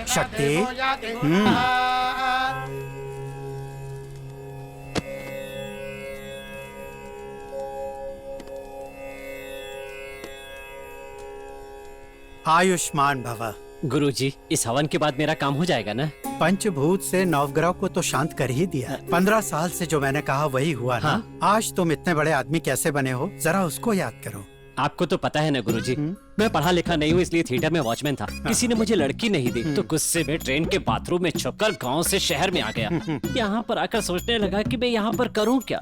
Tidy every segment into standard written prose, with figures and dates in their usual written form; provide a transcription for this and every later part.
शक्ति। आयुष्मान भव। गुरुजी, इस हवन के बाद मेरा काम हो जाएगा ना? पंचभूत से नवग्रह को तो शांत कर ही दिया। 15 साल से जो मैंने कहा वही हुआ ना। आज तुम इतने बड़े आदमी कैसे बने हो, जरा उसको याद करो। आपको तो पता है ना गुरुजी, मैं पढ़ा लिखा नहीं हूँ, इसलिए थिएटर में वॉचमैन था। किसी ने मुझे लड़की नहीं दी तो गुस्से में ट्रेन के बाथरूम में छुपकर गांव से शहर में आ गया। यहाँ पर आकर सोचने लगा कि मैं यहाँ पर करूँ क्या।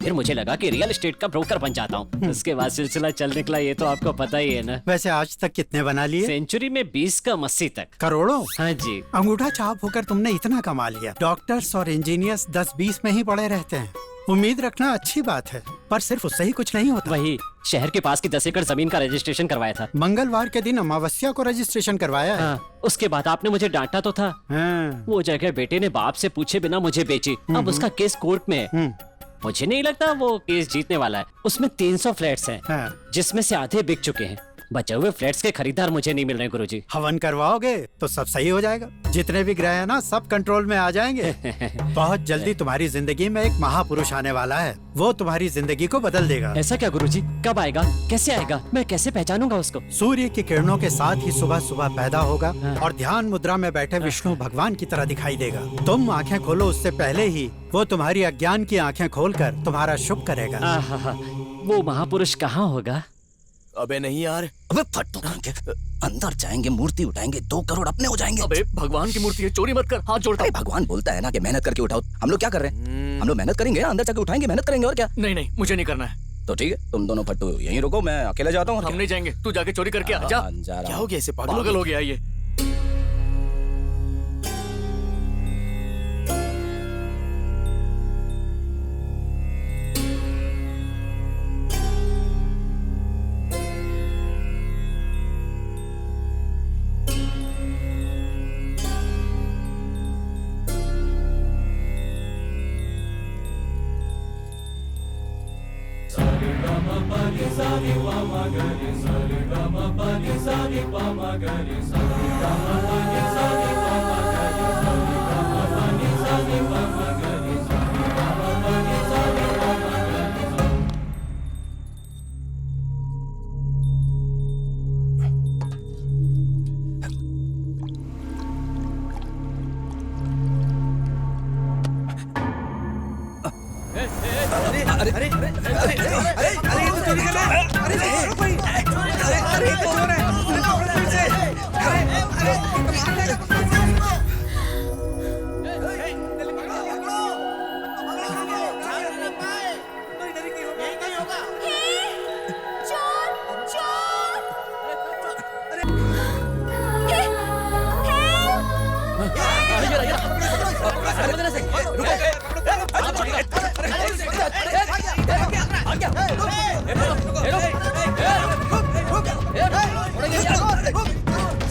फिर मुझे लगा कि रियल एस्टेट का ब्रोकर बन जाता हूँ। उसके बाद सिलसिला चल निकला, ये तो आपको पता ही है ना। वैसे आज तक कितने बना लिए? सेंचुरी में 20 का 80 तक। करोड़ों? हाँ जी। अंगूठा छाप होकर तुमने इतना कमा लिया। डॉक्टर्स और इंजीनियर्स 10-20 में ही पड़े रहते हैं। उम्मीद रखना अच्छी बात है, पर सिर्फ उससे ही कुछ नहीं होता। वही शहर के पास की 10 एकड़ जमीन का रजिस्ट्रेशन करवाया था। मंगलवार के दिन अमावस्या को रजिस्ट्रेशन करवाया है। हाँ, उसके बाद आपने मुझे डांटा तो था। वो जगह बेटे ने बाप से पूछे बिना मुझे बेची। अब उसका केस कोर्ट में है। मुझे नहीं लगता वो केस जीतने वाला है। उसमें 300 फ्लैट्स हैं, जिसमें से आधे बिक चुके हैं। बचे हुए फ्लैट्स के खरीदार मुझे नहीं मिल रहे गुरुजी। हवन करवाओगे तो सब सही हो जाएगा। जितने भी ग्रह है ना, सब कंट्रोल में आ जाएंगे। बहुत जल्दी तुम्हारी जिंदगी में एक महापुरुष आने वाला है। वो तुम्हारी जिंदगी को बदल देगा। ऐसा क्या गुरुजी? कब आएगा, कैसे आएगा, मैं कैसे पहचानूंगा उसको? सूर्य की किरणों के साथ ही सुबह सुबह पैदा होगा और ध्यान मुद्रा में बैठे विष्णु भगवान की तरह दिखाई देगा। तुम आंखें खोलो उससे पहले ही वो तुम्हारी अज्ञान की आंखें खोलकर तुम्हारा शुभ करेगा। वो महापुरुष कहाँ होगा? अबे नहीं यार। अबे फट तो के अंदर जाएंगे, मूर्ति उठाएंगे, 2 करोड़ अपने हो जाएंगे। अबे भगवान की मूर्ति है, चोरी मत कर, हाथ जोड़ता हूं। भगवान बोलता है ना कि मेहनत करके उठाओ। हम लोग क्या कर रहे हैं? हम लोग मेहनत करेंगे, अंदर जाके उठाएंगे, मेहनत करेंगे और क्या। नहीं नहीं, मुझे नहीं करना है। तो ठीक है, तुम दोनों फट्टू यहीं रुको, मैं अकेले जाता हूँ। हम नहीं जाएंगे, तू जाके चोरी करके आ जा। क्या हो गया इसे? पागल हो गया ये।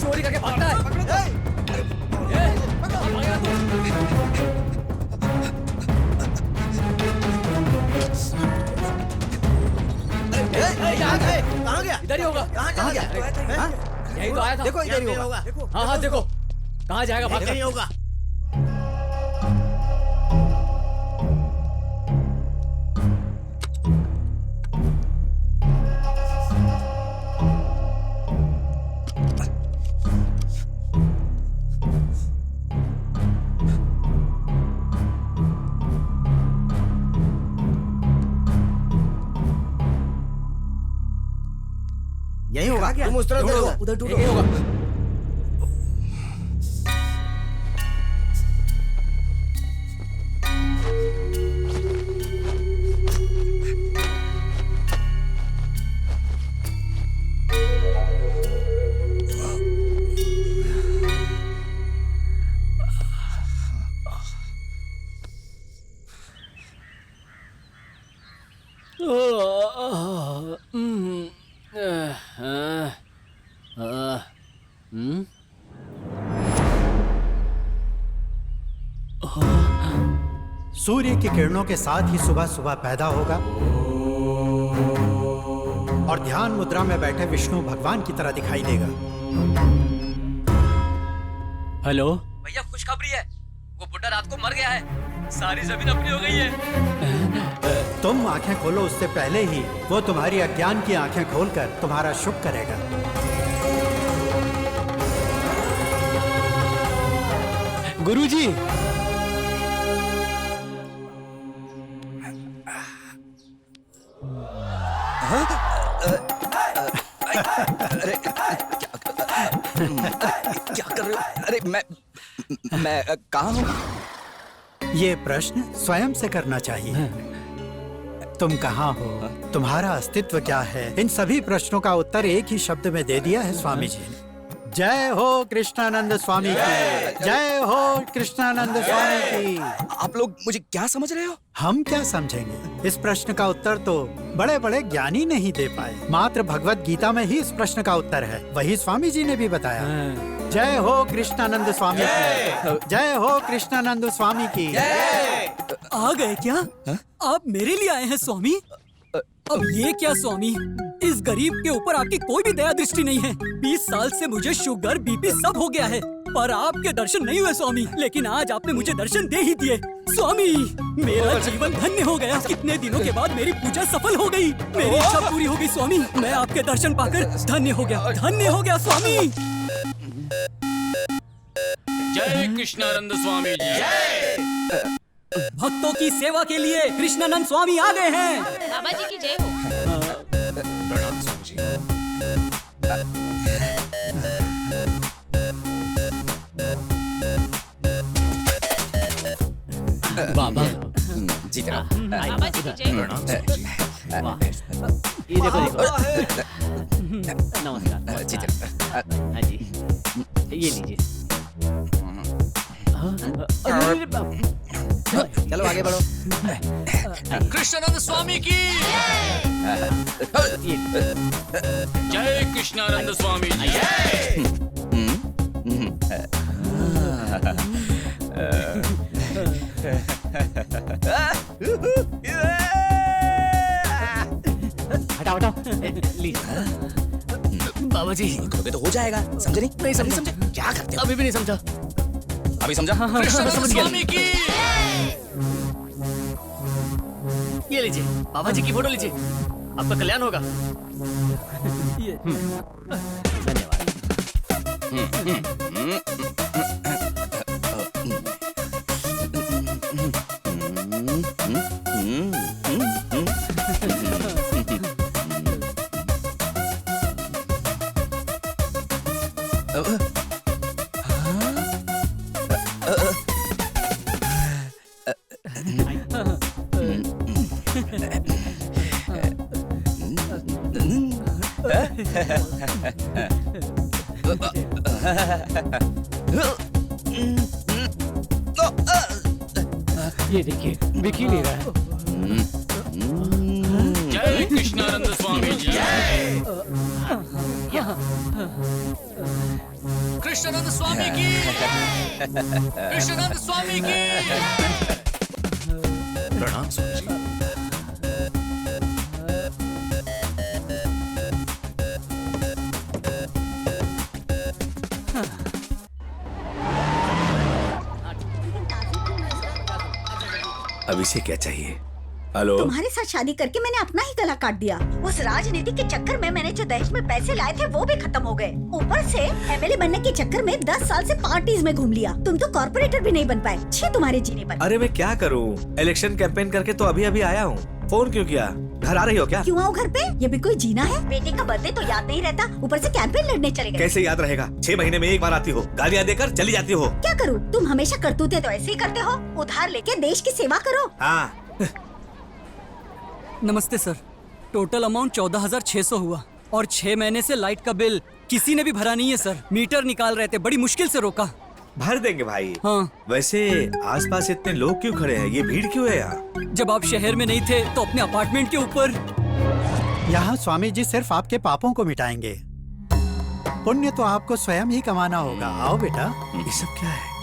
चोरी करके भागता है। कहाँ गया? इधर ही होगा। कहाँ गया? यही तो आया था। देखो इधर ही होगा। हाँ हाँ देखो, कहाँ जाएगा भागकर? यही होगा। यही होगा। तुम उस तरफ देखो, उधर ढूंढो। यही होगा। सूर्य की किरणों के साथ ही सुबह सुबह पैदा होगा और ध्यान मुद्रा में बैठे विष्णु भगवान की तरह दिखाई देगा। हेलो भैया खुशखबरी है, वो बुड्ढा रात को मर गया है, सारी जमीन अपनी हो गई है। तुम आंखें खोलो उससे पहले ही वो तुम्हारी अज्ञान की आंखें खोलकर तुम्हारा शुभ करेगा। गुरुजी, अरे क्या कर रहे हो? अरे मैं कहाँ हूँ? ये प्रश्न स्वयं से करना चाहिए। तुम कहाँ हो, तुम्हारा अस्तित्व क्या है, इन सभी प्रश्नों का उत्तर एक ही शब्द में दे दिया है स्वामी जी ने। जय हो कृष्णानंद स्वामी की, जय हो कृष्णानंद स्वामी की। आप लोग मुझे क्या समझ रहे हो? हम क्या समझेंगे? इस प्रश्न का उत्तर तो बड़े बड़े ज्ञानी नहीं दे पाए। मात्र भगवत गीता में ही इस प्रश्न का उत्तर है, वही स्वामी जी ने भी बताया। जय हो कृष्णानंद स्वामी की, जय हो कृष्णानंद स्वामी की। आ गए क्या? आप मेरे लिए आए हैं स्वामी? अब ये क्या स्वामी, इस गरीब के ऊपर आपकी कोई भी दया दृष्टि नहीं है। 20 साल से मुझे शुगर बीपी सब हो गया है, पर आपके दर्शन नहीं हुए स्वामी। लेकिन आज आपने मुझे दर्शन दे ही दिए स्वामी। मेरा जीवन धन्य हो गया। कितने दिनों के बाद मेरी पूजा सफल हो गई, मेरी इच्छा पूरी हो गई स्वामी। मैं आपके दर्शन पाकर धन्य हो गया, धन्य हो गया स्वामी। जय कृष्णानंद स्वामी जय। भक्तों की सेवा के लिए कृष्णानंद स्वामी आ गए हैं। बाबा जी की जय हो। प्रणाम स्वामी जी। बाबा जी जनाब। बाबा जी की जय हो। प्रणाम स्वामी जी। वाह, ये देखो नमस्कार। जी जनाब। हाँ जी, ये लीजिए। अरे बाप, चलो आगे बढ़ो। कृष्णानंद स्वामी की ये जय। कृष्णानंद स्वामी जी जय। हटाओ हटाओ, लीजिए। बाबा जी करोगे तो हो जाएगा, समझे नहीं? नहीं समझे। क्या करते हो? अभी भी नहीं समझा। अभी समझा? कृष्णानंद स्वामी की ये लीजिए, बाबा जी की फोटो लीजिए, आपका कल्याण होगा। ये देखिए, दिख ही नहीं रहा है। जय कृष्णानंद स्वामी जी जय। कृष्णानंद स्वामी की, कृष्णानंद स्वामी की। प्रणाम स्वामी जी। अब इसे क्या चाहिए? हेलो, तुम्हारे साथ शादी करके मैंने अपना ही गला काट दिया। उस राजनीति के चक्कर में मैंने जो दहेज में पैसे लाए थे वो भी खत्म हो गए। ऊपर से एमएलए बनने के चक्कर में 10 साल से पार्टीज में घूम लिया। तुम तो कॉर्पोरेटर भी नहीं बन पाए। छे तुम्हारे जीने पर। अरे मैं क्या करूं? इलेक्शन कैंपेन करके तो अभी अभी आया हूं। फोन क्यों किया? घर आ रही हो क्या? क्यों आओ घर पे? ये भी कोई जीना है? बेटे का बर्थडे तो याद नहीं रहता, ऊपर से कैंपेन लड़ने चले गए। कैसे याद रहेगा? 6 महीने में एक बार आती हो, गालियां देकर चली जाती हो। क्या करूँ? तुम हमेशा करतूते तो ऐसे ही करते हो। उधार लेके देश की सेवा करो। हाँ, नमस्ते सर, टोटल अमाउंट 14,600 हुआ और 6 महीने से लाइट का बिल किसी ने भी भरा नहीं है सर। मीटर निकाल रहे थे, बड़ी मुश्किल से रोका। भर देंगे भाई। हाँ। वैसे आसपास इतने लोग क्यों खड़े हैं? ये भीड़ क्यों है यहाँ? जब आप शहर में नहीं थे तो अपने अपार्टमेंट के ऊपर। यहाँ स्वामी जी सिर्फ आपके पापों को मिटाएंगे। पुण्य तो आपको स्वयं ही कमाना होगा। आओ बेटा। ये सब क्या है?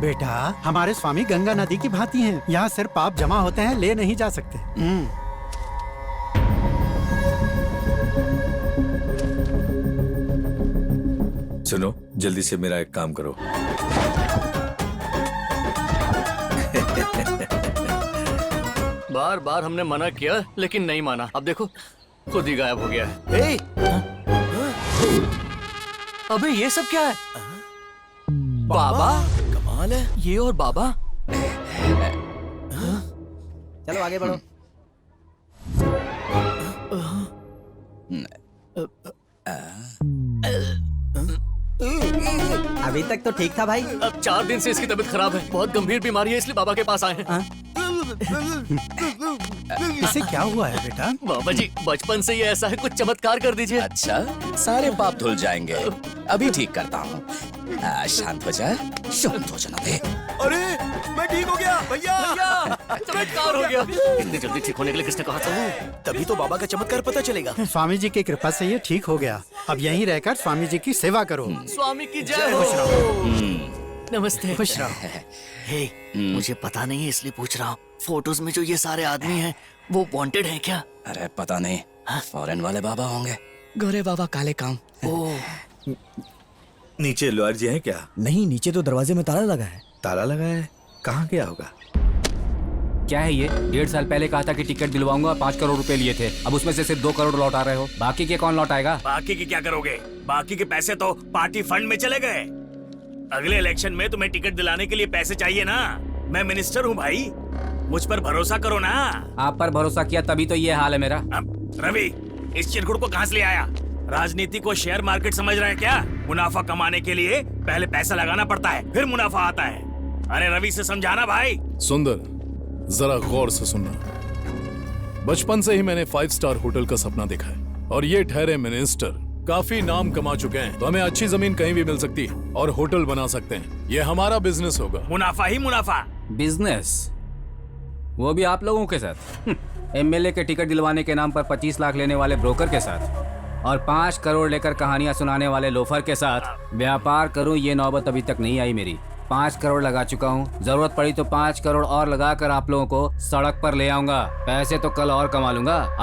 बेटा, हमारे स्वामी गंगा नदी की भांति हैं। यहाँ सिर्फ पाप जमा होते हैं, ले नहीं जा सकते। सुनो, जल्दी से मेरा एक काम करो। बार बार हमने मना किया लेकिन नहीं माना। अब देखो खुद ही गायब हो गया है। अबे ये सब क्या है? बाबा, कमाल है ये। और बाबा, चलो आगे बढ़ो। अभी तक तो ठीक था भाई। अब 4 दिन से इसकी तबीयत खराब है, बहुत गंभीर बीमारी है, इसलिए बाबा के पास आए हैं। इसे क्या हुआ है बेटा? बाबा जी बचपन से ये ऐसा है, कुछ चमत्कार कर दीजिए। अच्छा, सारे पाप धुल जाएंगे। अभी ठीक करता हूँ। शांत हो जा, शांत हो जाना दे। अरे मैं ठीक हो गया भैया। चमत्कार हो गया। इतनी जल्दी ठीक होने के लिए किसने कहा था? तभी तो बाबा का चमत्कार पता चलेगा। स्वामी जी की कृपा से ये ठीक हो गया। अब यहीं रहकर स्वामी जी की सेवा करो। स्वामी की जय हो। नमस्ते। खुश रहो। हे, मुझे पता नहीं है इसलिए पूछ रहा हूँ, फोटोज में जो ये सारे आदमी हैं वो वांटेड हैं क्या? अरे पता नहीं, फॉरेन वाले बाबा होंगे। गोरे बाबा काले काम। ओह, नीचे लॉयर जी हैं क्या? नहीं, नीचे तो दरवाजे में ताला लगा है। ताला लगा है, कहाँ गया होगा? क्या है ये? 1.5 साल पहले कहा था कि टिकट दिलवाऊंगा, 5 करोड़ रुपए लिए थे। अब उसमें से सिर्फ 2 करोड़ लौटा रहे हो। बाकी के कौन लौटाएगा? बाकी के क्या करोगे? बाकी के पैसे तो पार्टी फंड में चले गए। अगले इलेक्शन में तुम्हें टिकट दिलाने के लिए पैसे चाहिए ना। मैं मिनिस्टर हूँ भाई, मुझ पर भरोसा करो ना। आप पर भरोसा किया तभी तो ये हाल है मेरा। रवि, इस चिरकुट को कहाँ से ले आया? राजनीति को शेयर मार्केट समझ रहे हैं क्या? मुनाफा कमाने के लिए पहले पैसा लगाना पड़ता है, फिर मुनाफा आता है। अरे रवि से समझाना भाई। सुंदर, जरा गौर से सुनना। बचपन से ही मैंने 5 स्टार होटल का सपना देखा है और ये ठहरे मिनिस्टर काफी नाम कमा चुके हैं, तो हमें अच्छी जमीन कहीं भी मिल सकती है और होटल बना सकते हैं। ये हमारा बिजनेस होगा। मुनाफा ही मुनाफा। बिजनेस, वो भी आप लोगों के साथ? एमएलए के टिकट दिलवाने के नाम पर 25 लाख लेने वाले ब्रोकर के साथ और 5 करोड़ लेकर कहानियां सुनाने वाले लोफर के साथ व्यापार करूं, ये नौबत अभी तक नहीं आई मेरी। 5 करोड़ लगा चुका हूं, जरूरत पड़ी तो 5 करोड़ और लगाकर आप लोगों को सड़क पर ले आऊंगा। पैसे तो कल और कमा लूंगा।